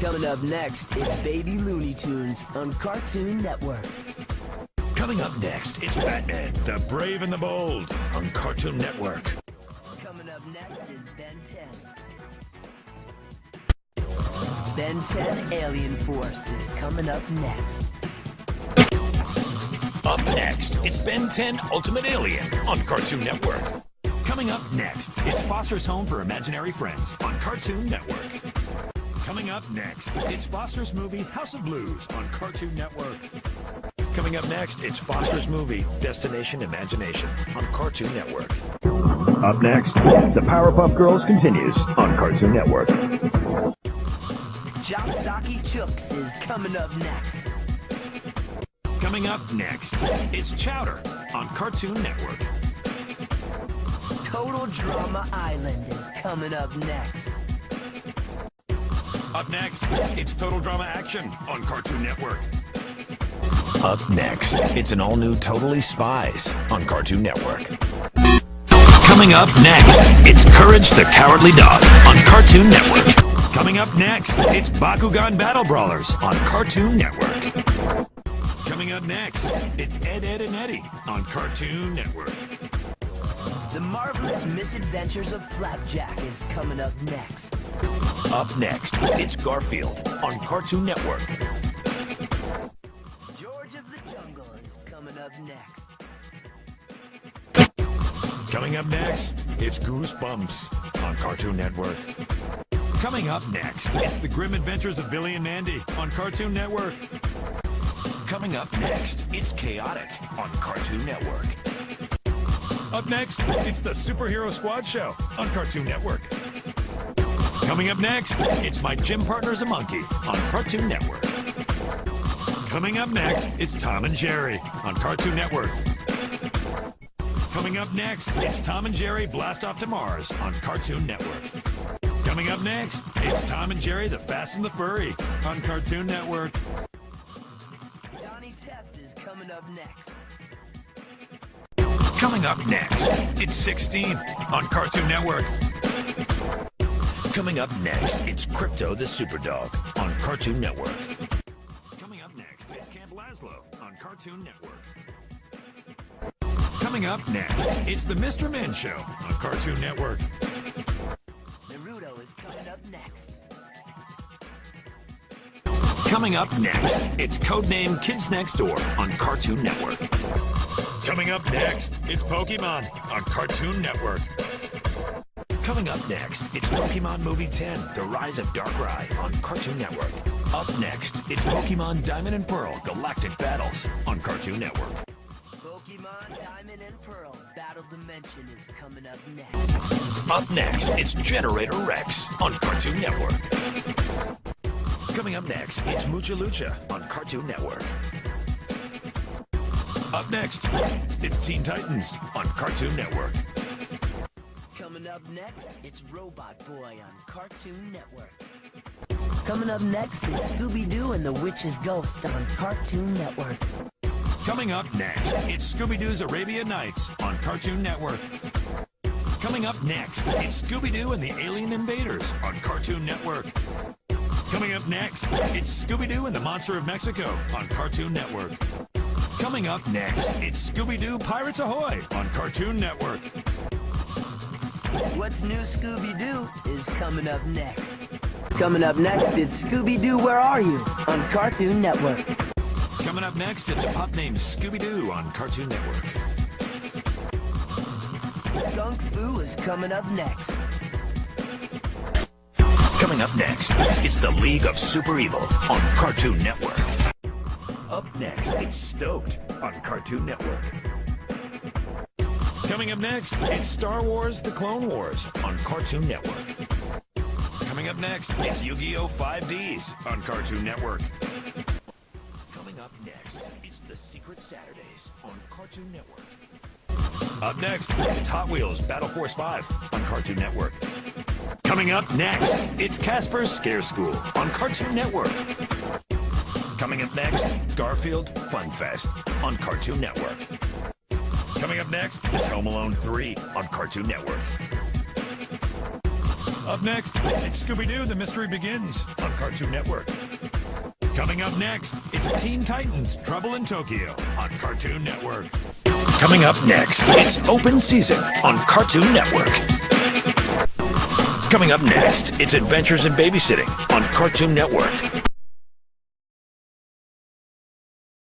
Coming up next, it's Baby Looney Tunes on Cartoon Network. Coming up next, it's Batman, the Brave and the Bold on Cartoon Network. Coming up next is Ben 10. Ben 10 Alien Force is coming up next. Up next, it's Ben 10 Ultimate Alien on Cartoon Network. Coming up next, it's Foster's Home for Imaginary Friends on Cartoon Network. Coming up next, it's Foster's movie House of Blues on Cartoon Network. Coming up next, it's Foster's movie Destination Imagination on Cartoon Network. Up next, the Powerpuff Girls continues on Cartoon Network. Jopsaki Chooks is coming up next. Coming up next, it's Chowder on Cartoon Network. Total Drama Island is coming up next. Up next, it's Total Drama Action on Cartoon Network. Up next, it's an all-new Totally Spies on Cartoon Network. Coming up next, it's Courage the Cowardly Dog on Cartoon Network. Coming up next, it's Bakugan Battle Brawlers on Cartoon Network. Coming up next, it's Ed, Edd and Eddy on Cartoon Network. The Marvelous Misadventures of Flapjack is coming up next. Up next, it's Garfield on Cartoon Network. George of the Jungle is coming up next. Coming up next, it's Goosebumps on Cartoon Network. Coming up next, it's The Grim Adventures of Billy and Mandy on Cartoon Network. Coming up next, it's Chaotic on Cartoon Network. Up next, it's the Superhero Squad Show on Cartoon Network. Coming up next, it's My Gym Partner's a Monkey on Cartoon Network. Coming up next, it's Tom and Jerry on Cartoon Network. Coming up next, it's Tom and Jerry Blast Off to Mars on Cartoon Network. Coming up next, it's Tom and Jerry the Fast and the Furry on Cartoon Network. Johnny Test is coming up next. Coming up next, it's 16 on Cartoon Network. Coming up next, it's Crypto the Superdog on Cartoon Network. Coming up next, it's Camp Lazlo on Cartoon Network. Coming up next, it's the Mr. Men Show on Cartoon Network. Naruto is coming up next. Coming up next, it's Codename Kids Next Door on Cartoon Network. Coming up next, it's Pokemon on Cartoon Network. Coming up next, it's Pokemon Movie 10, The Rise of Darkrai on Cartoon Network. Up next, it's Pokemon Diamond and Pearl Galactic Battles on Cartoon Network. Pokemon Diamond and Pearl Battle Dimension is coming up next. Up next, it's Generator Rex on Cartoon Network. Coming up next, it's Mucha Lucha on Cartoon Network. Up next, it's Teen Titans on Cartoon Network. Coming up next, it's Robot Boy on Cartoon Network. Coming up next is Scooby-Doo and the Witch's Ghost on Cartoon Network. Coming up next, it's Scooby-Doo's Arabian Nights on Cartoon Network. Coming up next, it's Scooby-Doo and the Alien Invaders on Cartoon Network. Coming up next, it's Scooby-Doo and the Monster of Mexico on Cartoon Network. Coming up next, it's Scooby-Doo Pirates Ahoy on Cartoon Network. What's New Scooby-Doo is coming up next. Coming up next, it's Scooby-Doo Where Are You on Cartoon Network. Coming up next, it's a pup named Scooby-Doo on Cartoon Network. Skunk Fu is coming up next. Coming up next, it's the League of Super Evil on Cartoon Network. Up next, it's Stoked on Cartoon Network. Coming up next, it's Star Wars The Clone Wars on Cartoon Network. Coming up next, it's Yu-Gi-Oh! 5Ds on Cartoon Network. Coming up next, it's The Secret Saturdays on Cartoon Network. Up next, it's Hot Wheels Battle Force 5 on Cartoon Network. Coming up next, it's Casper's Scare School on Cartoon Network. Coming up next, Garfield Fun Fest on Cartoon Network. Coming up next, it's Home Alone 3 on Cartoon Network. Up next, it's Scooby-Doo, The Mystery Begins on Cartoon Network. Coming up next, it's Teen Titans, Trouble in Tokyo on Cartoon Network. Coming up next, it's Open Season on Cartoon Network. Coming up next, it's Adventures in Babysitting on Cartoon Network.